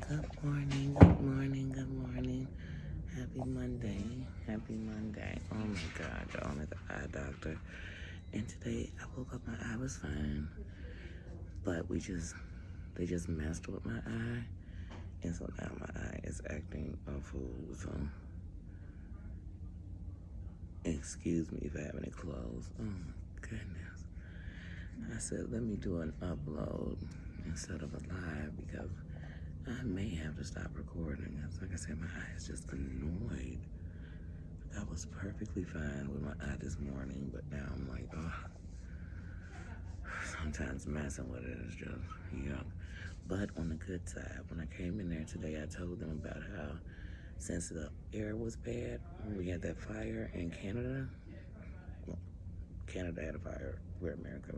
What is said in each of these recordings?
Good morning, good morning, good morning. Happy Monday, happy Monday. Oh my God, y'all, I'm at the eye doctor. And today I woke up, my eye was fine. But they just messed with my eye. And so now my eye is acting a fool. So, excuse me for having it closed. Oh my goodness. I said, let me do an upload instead of a live because I may have to stop recording. Like I said, my eye is just annoyed. I was perfectly fine with my eye this morning, but now I'm like, oh, sometimes messing with it is just yuck. But on the good side, when I came in there today, I told them about how since the air was bad, when we had that fire in Canada, well, Canada had a fire, we're America,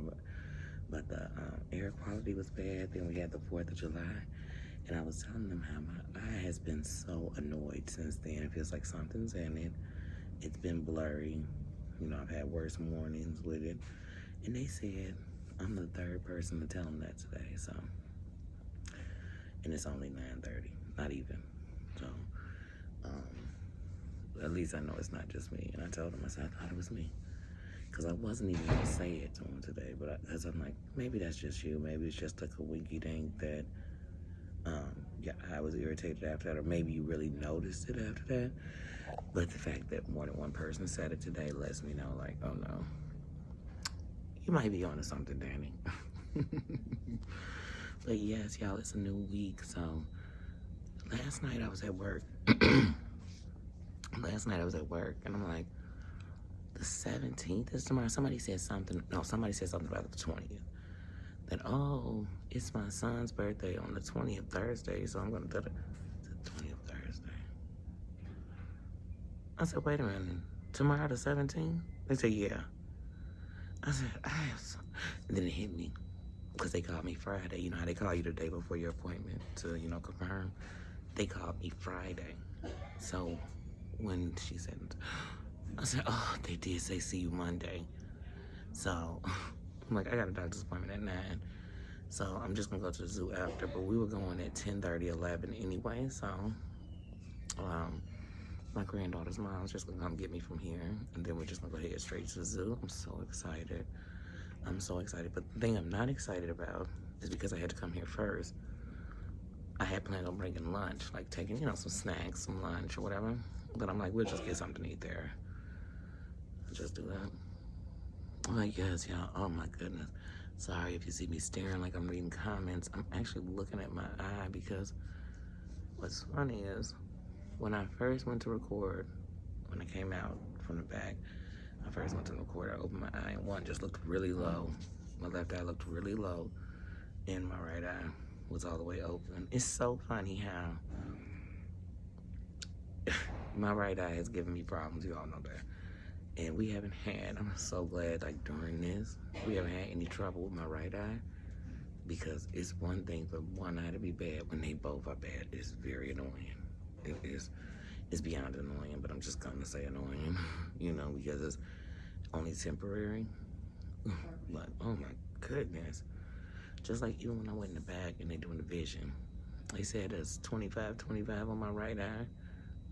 but the air quality was bad. Then we had the 4th of July, and I was telling them how my eye has been so annoyed since then. It feels like something's in it. It's been blurry. You know, I've had worse mornings with it. And they said I'm the third person to tell them that today. So, and it's only 9:30, not even. So, at least I know it's not just me. And I told them, I said, I thought it was me. Because I wasn't even going to say it to them today. But because I'm like, maybe that's just you. Maybe it's just like a winky dink that, yeah, I was irritated after that. Or maybe you really noticed it after that. But the fact that more than one person said it today lets me know, like, oh no, you might be onto something, Danny. But yes, y'all, it's a new week. So last night I was at work. And I'm like, the 17th is tomorrow. Somebody said something. No, somebody said something about the 20th. That, oh, it's my son's birthday on the 20th Thursday, so I'm going to do it. It's the 20th Thursday. I said, wait a minute. Tomorrow the 17th? They said, yeah. I said, I have some. And then it hit me. Because they called me Friday. You know how they call you the day before your appointment to, confirm? They called me Friday. So when she said, I said, oh, they did say see you Monday. So I'm like, I got a doctor's appointment at 9. So I'm just going to go to the zoo after. But we were going at 10:30, 11 anyway. So my granddaughter's mom's just going to come get me from here. And then we're just going to go head straight to the zoo. I'm so excited. But the thing I'm not excited about is because I had to come here first. I had planned on bringing lunch, like taking, some snacks, some lunch or whatever. But I'm like, we'll just get something to eat there. I'll just do that. Oh, yes, y'all. Oh, my goodness. Sorry if you see me staring like I'm reading comments. I'm actually looking at my eye because what's funny is when I first went to record, when I came out from the back, I first went to record, I opened my eye and one just looked really low. My left eye looked really low and my right eye was all the way open. It's so funny how my right eye has given me problems, you all know that. And we haven't had, I'm so glad, like during this, we haven't had any trouble with my right eye because it's one thing for one eye to be bad when they both are bad. It's very annoying. It's beyond annoying, but I'm just gonna say annoying, because it's only temporary. But oh my goodness. Just like even when I went in the back and they doing the vision, they said it's 25 on my right eye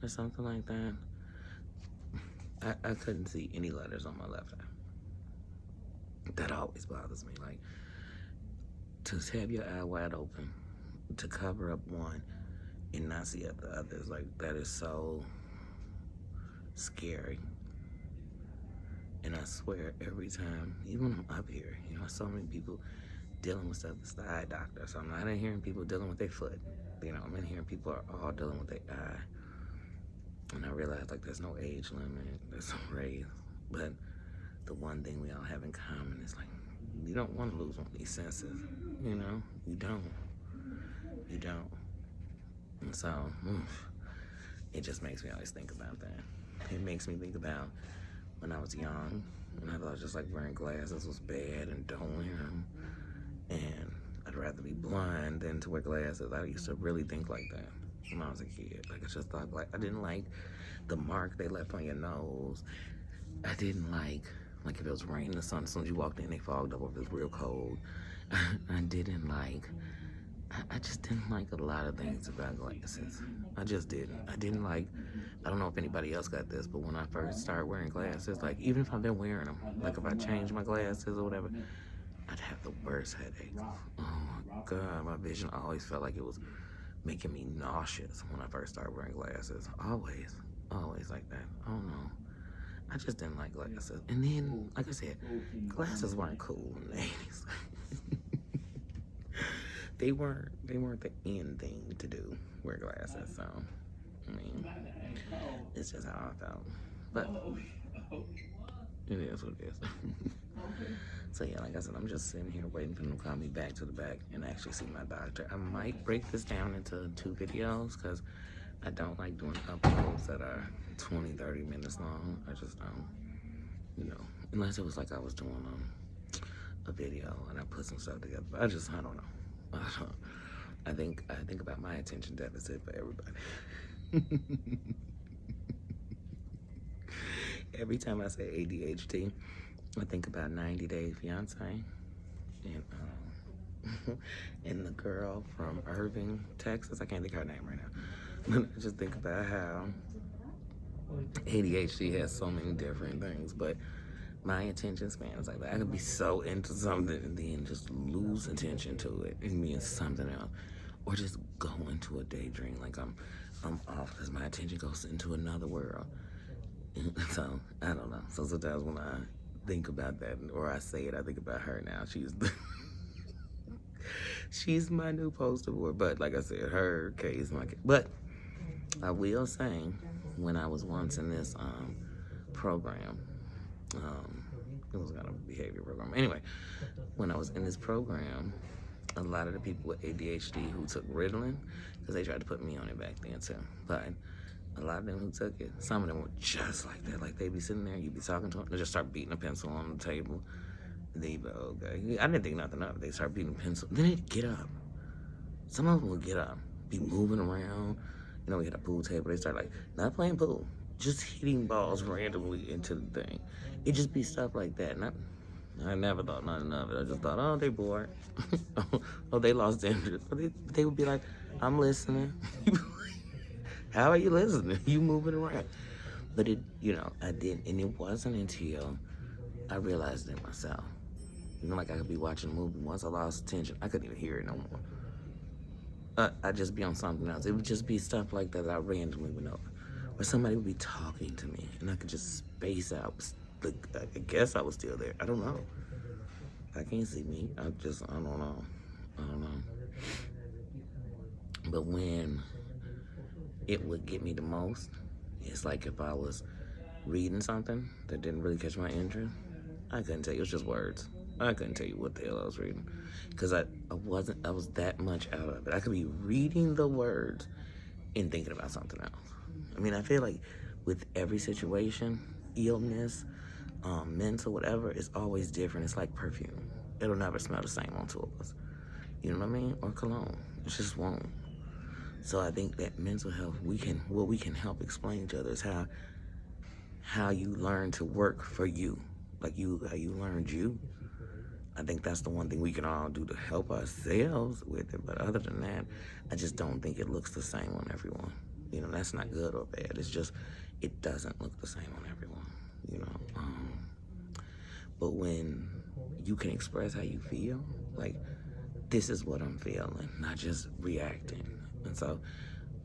or something like that. I couldn't see any letters on my left eye. That always bothers me. Like, to have your eye wide open, to cover up one and not see the others, like, that is so scary. And I swear, every time, even when I'm up here, so many people dealing with stuff. It's the eye doctor. So I'm not in hearing people dealing with their foot. I'm in hearing people are all dealing with their eye. And I realize, like, there's no age limit, there's no race. But the one thing we all have in common is, like, you don't want to lose one of these senses. You don't. You don't. And so, it just makes me always think about that. It makes me think about when I was young, and I thought just like wearing glasses was bad and don't wear them. And I'd rather be blind than to wear glasses. I used to really think like that when I was a kid. Like, I just thought, like, I didn't like the mark they left on your nose. I didn't like if it was raining or something, as soon as you walked in, they fogged up if it was real cold. I didn't like I just didn't like a lot of things about glasses. I just didn't. I didn't like, I don't know if anybody else got this, but when I first started wearing glasses, like even if I've been wearing them, like if I changed my glasses or whatever, I'd have the worst headaches. Oh my God, my vision always felt like it was making me nauseous when I first started wearing glasses. Always, always like that. I don't know. I just didn't like glasses. And then, like I said, glasses weren't cool in the 80s. They weren't the end thing to do, wear glasses. So I mean, it's just how I felt. But it is what it is. So yeah, like I said, I'm just sitting here waiting for them to call me back to the back and actually see my doctor. I might break this down into 2 videos because I don't like doing uploads that are 20, 30 minutes long. I just don't, unless it was like I was doing a video and I put some stuff together. But I don't know. I think about my attention deficit for everybody. Every time I say ADHD, I think about 90 Day Fiance and and the girl from Irving, Texas. I can't think of her name right now. But I just think about how ADHD has so many different things, but my attention span is like that. I could be so into something and then just lose attention to it and be in something else, or just go into a daydream like I'm off because my attention goes into another world. So I don't know. So sometimes when I think about that, or I say it, I think about her now. She's my new poster boy. But like I said, her case, but I will say, when I was once in this program, it was kind of a behavior program. Anyway, when I was in this program, a lot of the people with ADHD who took Ritalin, because they tried to put me on it back then too, but a lot of them who took it, some of them were just like that. Like they'd be sitting there, you'd be talking to them, they just start beating a pencil on the table. They'd be, okay. I didn't think nothing of it. They start beating a pencil. Then they'd get up. Some of them would get up, be moving around. We had a pool table. They start like, not playing pool, just hitting balls randomly into the thing. It'd just be stuff like that. And I never thought nothing of it. I just thought, oh, they bored. Oh, they lost interest. They would be like, I'm listening. How are you listening? You moving around. But I didn't. And it wasn't until I realized it myself. Like I could be watching a movie. Once I lost attention, I couldn't even hear it no more. I'd just be on something else. It would just be stuff like that I randomly would know. Or somebody would be talking to me, and I could just space out. I guess I was still there. I don't know. I can't see me. I don't know. I don't know. But when it would get me the most, it's like if I was reading something that didn't really catch my interest, I couldn't tell you. It was just words. I couldn't tell you what the hell I was reading. Because I was that much out of it. I could be reading the words and thinking about something else. I mean, I feel like with every situation, illness, mental, whatever, it's always different. It's like perfume. It'll never smell the same on two of us. You know what I mean? Or cologne. It just won't. So I think that mental health, what we can help explain to others how you learn to work for you. Like how you learned you. I think that's the one thing we can all do to help ourselves with it. But other than that, I just don't think it looks the same on everyone. That's not good or bad. It's just, it doesn't look the same on everyone, But when you can express how you feel, like, this is what I'm feeling, not just reacting. And so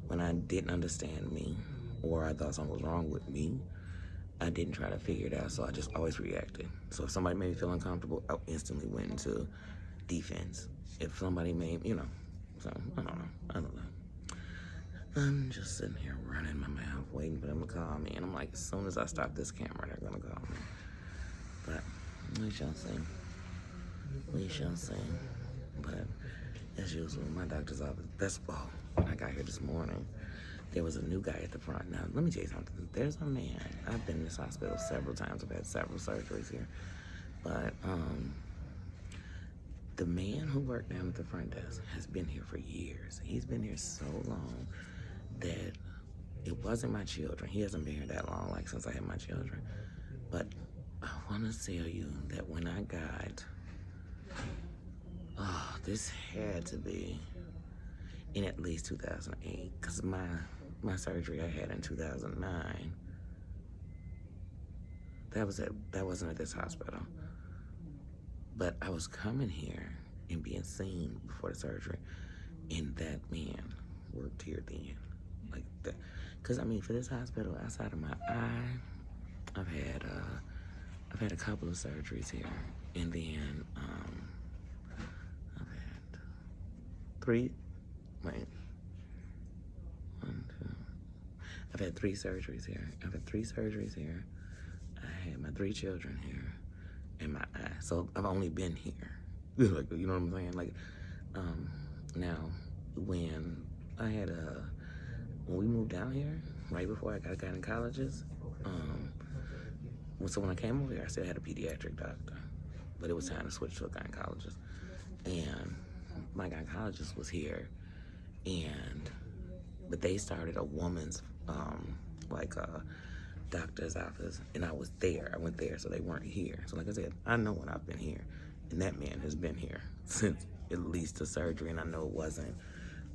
when I didn't understand me, or I thought something was wrong with me, I didn't try to figure it out, so I just always reacted. So if somebody made me feel uncomfortable, I instantly went into defense. If somebody so I don't know. I'm just sitting here running my mouth, waiting for them to call me, and I'm like, as soon as I stop this camera, they're gonna call me. But we shall see. We shall see. But as usual, my doctor's office, when I got here this morning, there was a new guy at the front. Now, let me tell you something. There's a man. I've been in this hospital several times. I've had several surgeries here. But the man who worked down at the front desk has been here for years. He's been here so long that it wasn't my children. He hasn't been here that long, like since I had my children. But I want to tell you that when I got, this had to be in at least 2008, because my surgery I had in 2009, that wasn't at this hospital. But I was coming here and being seen before the surgery, and that man worked here then, like that. Because I mean, for this hospital, outside of my eye, I've had a couple of surgeries here, and then I've had three. Wait, one, two. I've had three surgeries here. I've had three surgeries here. I had my three children here, and my eye. So I've only been here. Like, you know what I'm saying? Like, now when I had when we moved down here, right before I got gynecologists, so when I came over here, I still had a pediatric doctor, but it was time to switch to a gynecologist. And my gynecologist was here, but they started a woman's doctor's office, and I was there. I went there, so they weren't here. So like I said, I know when I've been here, and that man has been here since at least the surgery, and I know it wasn't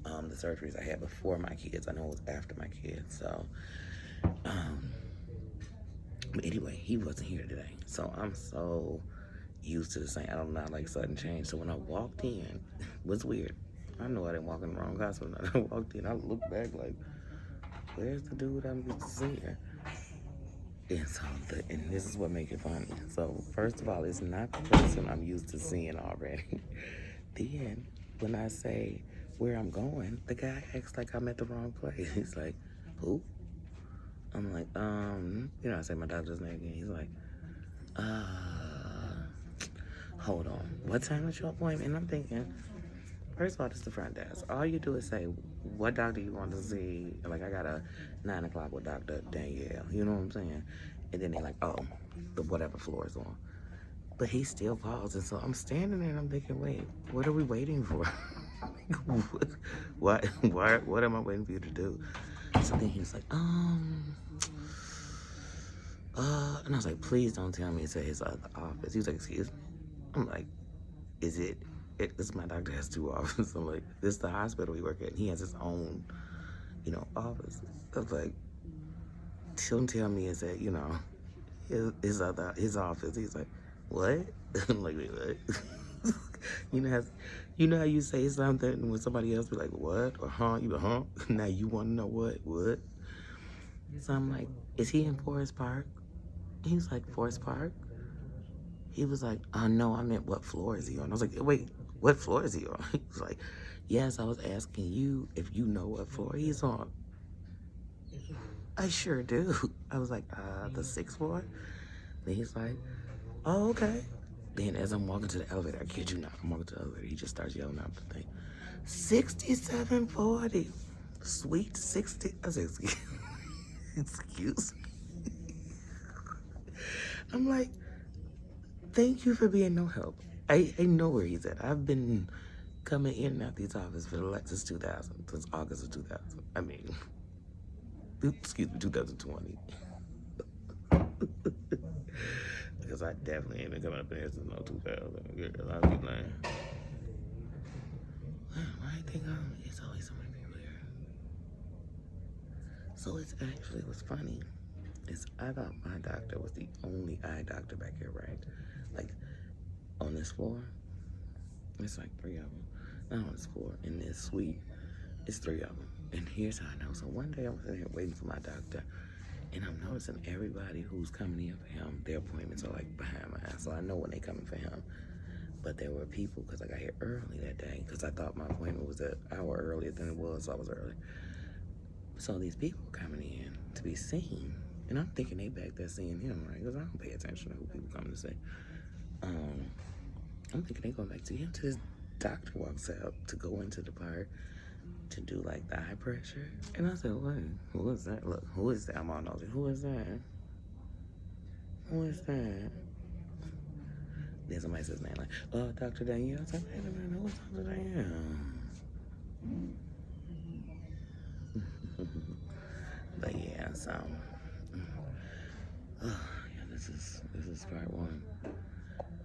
the surgeries I had before my kids. I know it was after my kids. So, but anyway, he wasn't here today. So I'm so used to the same. I don't know, like sudden change. So when I walked in, it was weird. I know I didn't walk in the wrong hospital. When I walked in, I looked back like, where's the dude I'm used to seeing? And so, and this is what makes it funny. So, first of all, it's not the person I'm used to seeing already. Then, when I say where I'm going, the guy acts like I'm at the wrong place. He's like, who? I'm like, I say my doctor's name again. He's like, hold on. What time is your appointment? And I'm thinking, first of all, this is the front desk. All you do is say, what doctor you want to see? Like, I got a 9 o'clock with Dr. Danielle. You know what I'm saying? And then they're like, oh, the whatever floor is on. But he still calls. And so I'm standing there and I'm thinking, wait, what are we waiting for? what am I waiting for you to do? So then he was like, and I was like, please don't tell me it's at his other office. He was like, excuse me? I'm like, is it? This my doctor has 2 offices. I'm like, this is the hospital we work at. And he has his own, office. I was like, don't tell me it's at, his office. He's like, what? I'm like, wait, what? You know how you say something when somebody else be like, what? Or huh? You huh? Now you want to know what? What? So I'm like, is he in Forest Park? He's like, Forest Park? He was like, oh, no, I meant what floor is he on? I was like, wait, what floor is he on? He was like, yes, I was asking you if you know what floor he's on. I sure do. I was like, the 6th floor? Then he's like, oh, okay. Then as I'm walking to the elevator, I kid you not, I'm walking to the elevator, he just starts yelling out the thing. 6740. Sweet 60. I said, excuse me. I'm like, thank you for being no help. I know where he's at. I've been coming in and out these offices since 2000, since August of 2000. I mean, excuse me, 2020. Because I definitely ain't been coming up in here since 2000. I'll be lying. Why I think it's always so many people here. So it's actually, what's funny is I thought my doctor was the only eye doctor back here, right? Like, on this floor, it's like 3 of them. Not on this floor, in this suite, it's 3 of them. And here's how I know. So one day I was sitting here waiting for my doctor, and I'm noticing everybody who's coming in for him, their appointments are like behind my eyes. So I know when they coming for him. But there were people, because I got here early that day, because I thought my appointment was an hour earlier than it was, so I was early. So these people coming in to be seen, and I'm thinking they back there seeing him, right? Because I don't pay attention to who people come to see. I'm thinking they going back to him till this doctor walks out to go into the part to do like the eye pressure. And I said, what? Who is that? Look, who is that? I'm all nosy. Who is that? Who is that? Then somebody says his name like, Dr. Danielle. I was like, wait a minute, who's Dr. Danielle? But yeah, so yeah, this is part 1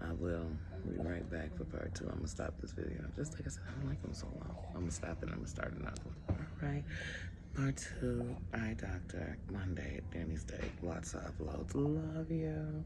I will be right back for part 2. I'm gonna stop this video. Just like I said, I don't like them so long. I'm gonna stop it and I'm gonna start another one. All right. Part 2, eye doctor, Monday, Danny's Day. Lots of uploads. Love you.